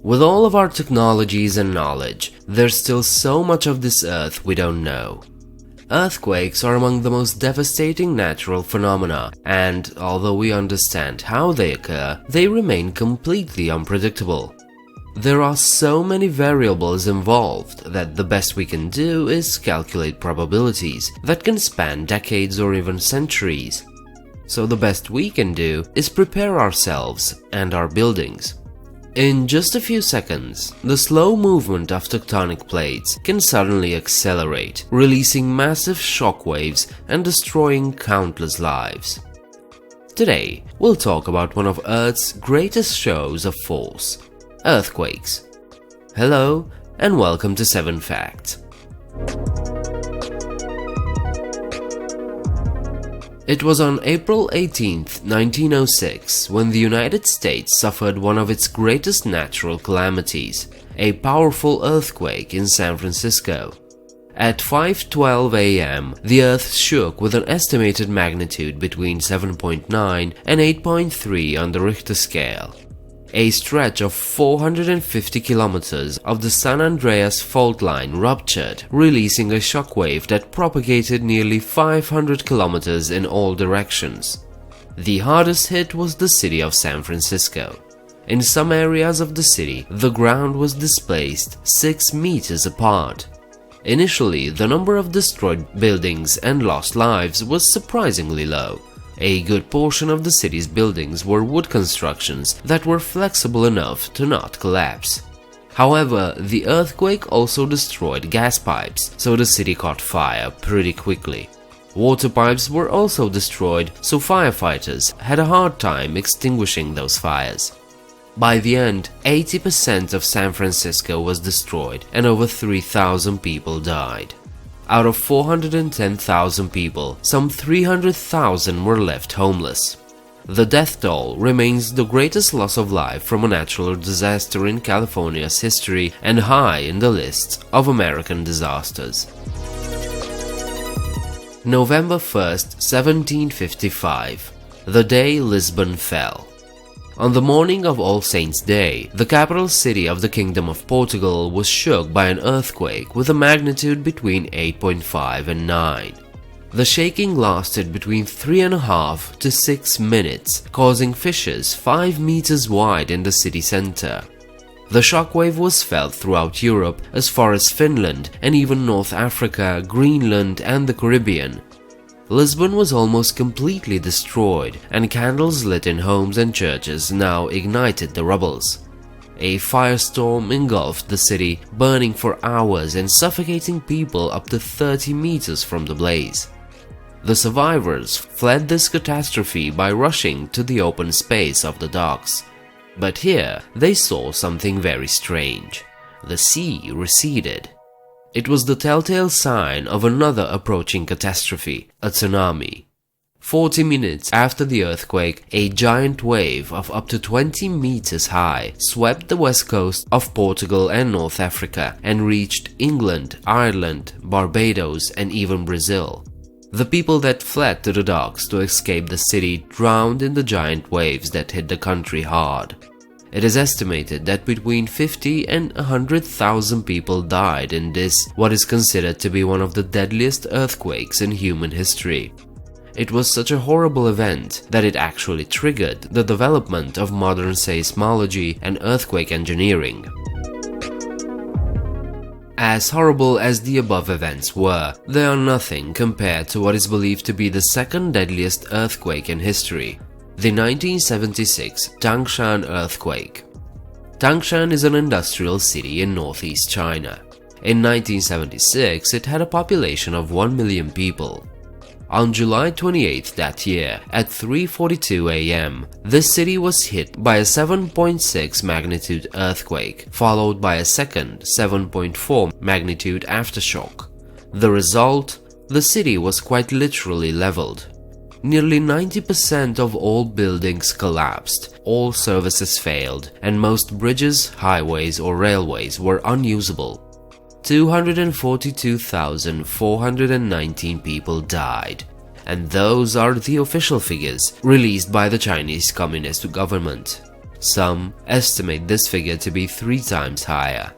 With all of our technologies and knowledge, there's still so much of this earth we don't know. Earthquakes are among the most devastating natural phenomena, and although we understand how they occur, they remain completely unpredictable. There are so many variables involved that the best we can do is calculate probabilities that can span decades or even centuries. So the best we can do is prepare ourselves and our buildings. In just a few seconds, the slow movement of tectonic plates can suddenly accelerate, releasing massive shockwaves and destroying countless lives. Today, we'll talk about one of Earth's greatest shows of force: earthquakes. Hello, and welcome to 7 Facts. It was on April 18, 1906, when the United States suffered one of its greatest natural calamities, a powerful earthquake in San Francisco. At 5:12 a.m., the earth shook with an estimated magnitude between 7.9 and 8.3 on the Richter scale. A stretch of 450 kilometers of the San Andreas Fault line ruptured, releasing a shockwave that propagated nearly 500 kilometers in all directions. The hardest hit was the city of San Francisco. In some areas of the city, the ground was displaced 6 meters apart. Initially, the number of destroyed buildings and lost lives was surprisingly low. A good portion of the city's buildings were wood constructions that were flexible enough to not collapse. However, the earthquake also destroyed gas pipes, so the city caught fire pretty quickly. Water pipes were also destroyed, so firefighters had a hard time extinguishing those fires. By the end, 80% of San Francisco was destroyed and over 3,000 people died. Out of 410,000 people, some 300,000 were left homeless. The death toll remains the greatest loss of life from a natural disaster in California's history and high in the list of American disasters. November 1st, 1755, the day Lisbon fell. On the morning of All Saints' Day, the capital city of the Kingdom of Portugal was shook by an earthquake with a magnitude between 8.5 and 9. The shaking lasted between 3.5 to 6 minutes, causing fissures 5 meters wide in the city center. The shockwave was felt throughout Europe as far as Finland and even North Africa, Greenland, and the Caribbean. Lisbon was almost completely destroyed, and candles lit in homes and churches now ignited the rubbles. A firestorm engulfed the city, burning for hours and suffocating people up to 30 meters from the blaze. The survivors fled this catastrophe by rushing to the open space of the docks. But here they saw something very strange. The sea receded. It was the telltale sign of another approaching catastrophe, a tsunami. 40 minutes after the earthquake, a giant wave of up to 20 meters high swept the west coast of Portugal and North Africa and reached England, Ireland, Barbados, and even Brazil. The people that fled to the docks to escape the city drowned in the giant waves that hit the country hard. It is estimated that between 50 and 100,000 people died in this, what is considered to be one of the deadliest earthquakes in human history. It was such a horrible event that it actually triggered the development of modern seismology and earthquake engineering. As horrible as the above events were, they are nothing compared to what is believed to be the second deadliest earthquake in history. The 1976 Tangshan earthquake. Tangshan is an industrial city in northeast China. In 1976, it had a population of 1 million people. On July 28 that year, at 3:42 a.m., this city was hit by a 7.6 magnitude earthquake, followed by a second 7.4 magnitude aftershock. The result? The city was quite literally leveled. Nearly 90% of all buildings collapsed, all services failed, and most bridges, highways, or railways were unusable. 242,419 people died, and those are the official figures released by the Chinese Communist government. Some estimate this figure to be 3 times higher.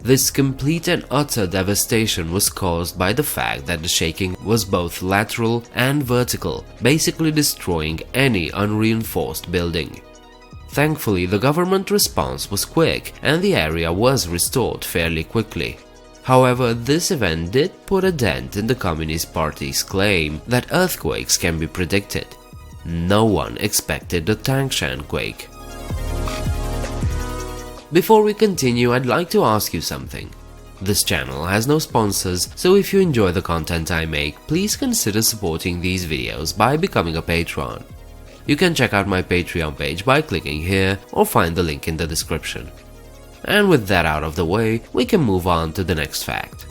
This complete and utter devastation was caused by the fact that the shaking was both lateral and vertical, basically destroying any unreinforced building. Thankfully, the government response was quick and the area was restored fairly quickly. However, this event did put a dent in the Communist Party's claim that earthquakes can be predicted. No one expected the Tangshan quake. Before we continue, I'd like to ask you something. This channel has no sponsors, so if you enjoy the content I make, please consider supporting these videos by becoming a patron. You can check out my Patreon page by clicking here or find the link in the description. And with that out of the way, we can move on to the next fact.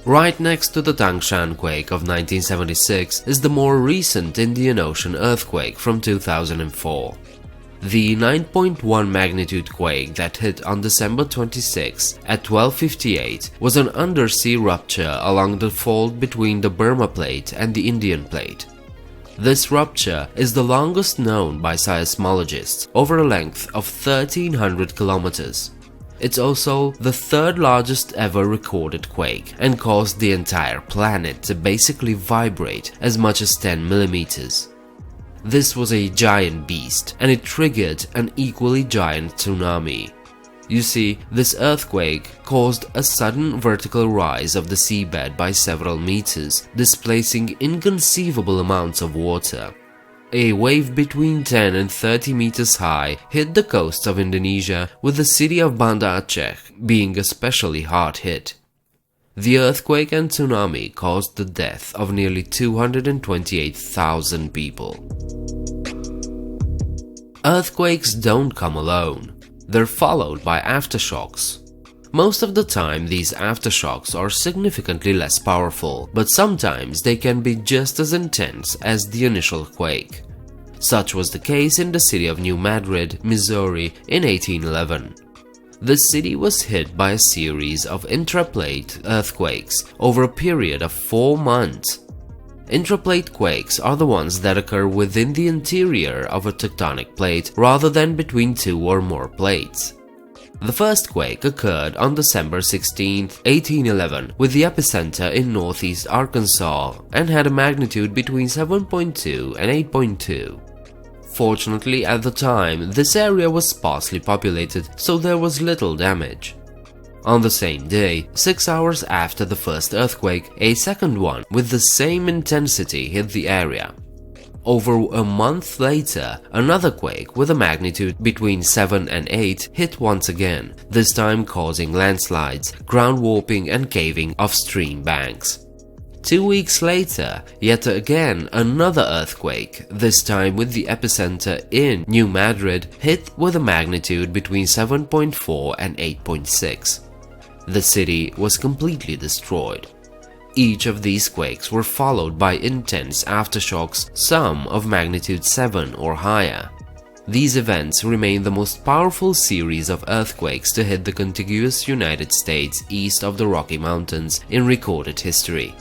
Right next to the Tangshan quake of 1976 is the more recent Indian Ocean earthquake from 2004. The 9.1 magnitude quake that hit on December 26 at 12:58 was an undersea rupture along the fault between the Burma Plate and the Indian Plate. This rupture is the longest known by seismologists, over a length of 1,300 kilometers. It's also the 3rd largest ever recorded quake and caused the entire planet to basically vibrate as much as 10 millimeters. This was a giant beast, and it triggered an equally giant tsunami. You see, this earthquake caused a sudden vertical rise of the seabed by several meters, displacing inconceivable amounts of water. A wave between 10 and 30 meters high hit the coast of Indonesia, with the city of Banda Aceh being especially hard hit. The earthquake and tsunami caused the death of nearly 228,000 people. Earthquakes don't come alone. They're followed by aftershocks. Most of the time, these aftershocks are significantly less powerful, but sometimes they can be just as intense as the initial quake. Such was the case in the city of New Madrid, Missouri in 1811. The city was hit by a series of intraplate earthquakes over a period of 4 months. Intraplate quakes are the ones that occur within the interior of a tectonic plate rather than between 2 or more plates. The first quake occurred on December 16, 1811, with the epicenter in northeast Arkansas and had a magnitude between 7.2 and 8.2. Fortunately, at the time, this area was sparsely populated, so there was little damage. On the same day, 6 hours after the first earthquake, a second one with the same intensity hit the area. Over a month later, another quake with a magnitude between 7 and 8 hit once again, this time causing landslides, ground warping and caving of stream banks. 2 weeks later, yet again another earthquake, this time with the epicenter in New Madrid, hit with a magnitude between 7.4 and 8.6. The city was completely destroyed. Each of these quakes were followed by intense aftershocks, some of magnitude 7 or higher. These events remain the most powerful series of earthquakes to hit the contiguous United States east of the Rocky Mountains in recorded history.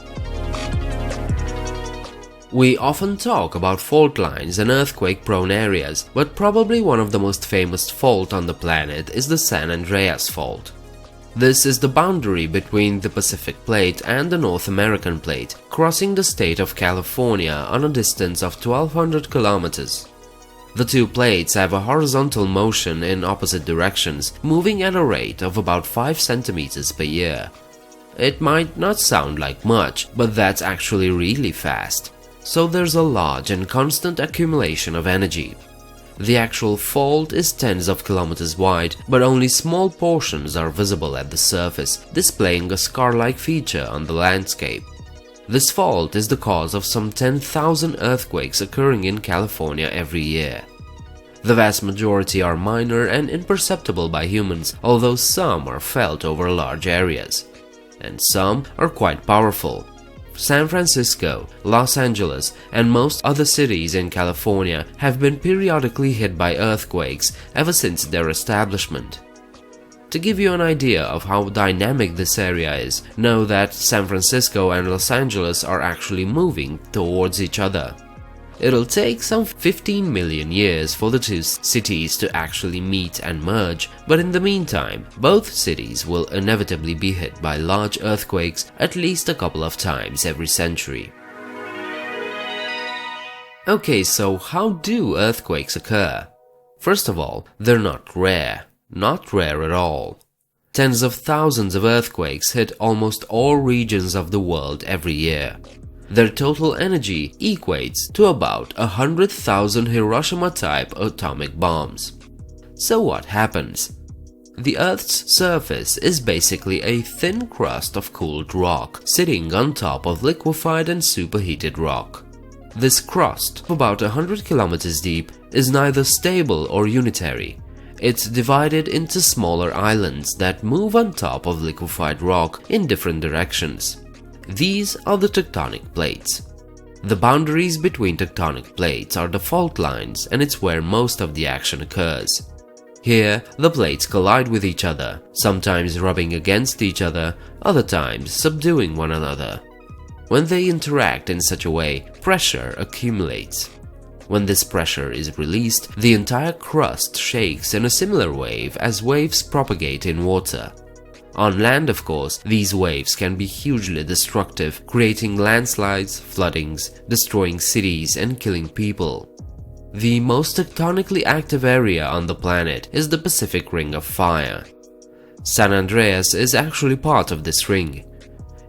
We often talk about fault lines and earthquake-prone areas, but probably one of the most famous fault on the planet is the San Andreas Fault. This is the boundary between the Pacific Plate and the North American Plate, crossing the state of California on a distance of 1,200 kilometers. The two plates have a horizontal motion in opposite directions, moving at a rate of about 5 centimeters per year. It might not sound like much, but that's actually really fast. So there's a large and constant accumulation of energy. The actual fault is tens of kilometers wide, but only small portions are visible at the surface, displaying a scar-like feature on the landscape. This fault is the cause of some 10,000 earthquakes occurring in California every year. The vast majority are minor and imperceptible by humans, although some are felt over large areas. And some are quite powerful. San Francisco, Los Angeles, and most other cities in California have been periodically hit by earthquakes ever since their establishment. To give you an idea of how dynamic this area is, know that San Francisco and Los Angeles are actually moving towards each other. It'll take some 15 million years for the two cities to actually meet and merge, but in the meantime, both cities will inevitably be hit by large earthquakes at least a couple of times every century. Okay, so how do earthquakes occur? First of all, they're not rare at all. Tens of thousands of earthquakes hit almost all regions of the world every year. Their total energy equates to about 100,000 Hiroshima-type atomic bombs. So what happens? The Earth's surface is basically a thin crust of cooled rock sitting on top of liquefied and superheated rock. This crust, about 100 kilometers deep, is neither stable or unitary. It's divided into smaller islands that move on top of liquefied rock in different directions. These are the tectonic plates. The boundaries between tectonic plates are the fault lines, and it's where most of the action occurs. Here, the plates collide with each other, sometimes rubbing against each other, other times subduing one another. When they interact in such a way, pressure accumulates. When this pressure is released, the entire crust shakes in a similar wave as waves propagate in water. On land, of course, these waves can be hugely destructive, creating landslides, floodings, destroying cities, and killing people. The most tectonically active area on the planet is the Pacific Ring of Fire. San Andreas is actually part of this ring.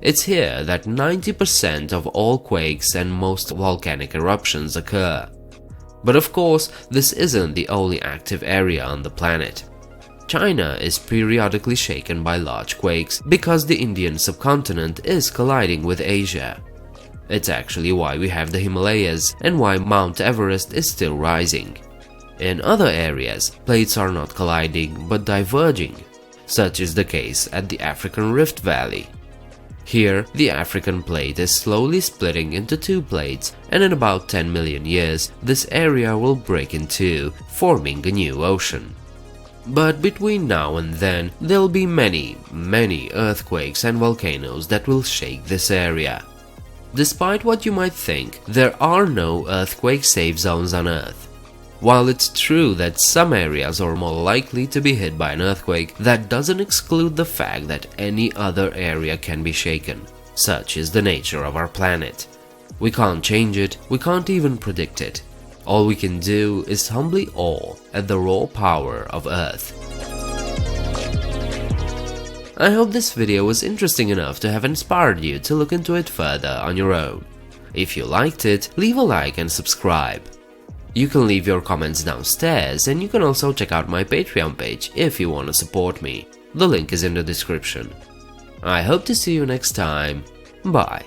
It's here that 90% of all quakes and most volcanic eruptions occur. But of course, this isn't the only active area on the planet. China is periodically shaken by large quakes because the Indian subcontinent is colliding with Asia. It's actually why we have the Himalayas and why Mount Everest is still rising. In other areas, plates are not colliding but diverging. Such is the case at the African Rift Valley. Here, the African plate is slowly splitting into two plates, and in about 10 million years, this area will break in two, forming a new ocean. But between now and then, there'll be many earthquakes and volcanoes that will shake this area. Despite what you might think, there are no earthquake-safe zones on Earth. While it's true that some areas are more likely to be hit by an earthquake, that doesn't exclude the fact that any other area can be shaken. Such is the nature of our planet. We can't change it, we can't even predict it. All we can do is humbly awe at the raw power of Earth. I hope this video was interesting enough to have inspired you to look into it further on your own. If you liked it, leave a like and subscribe. You can leave your comments downstairs, and you can also check out my Patreon page if you want to support me. The link is in the description. I hope to see you next time. Bye.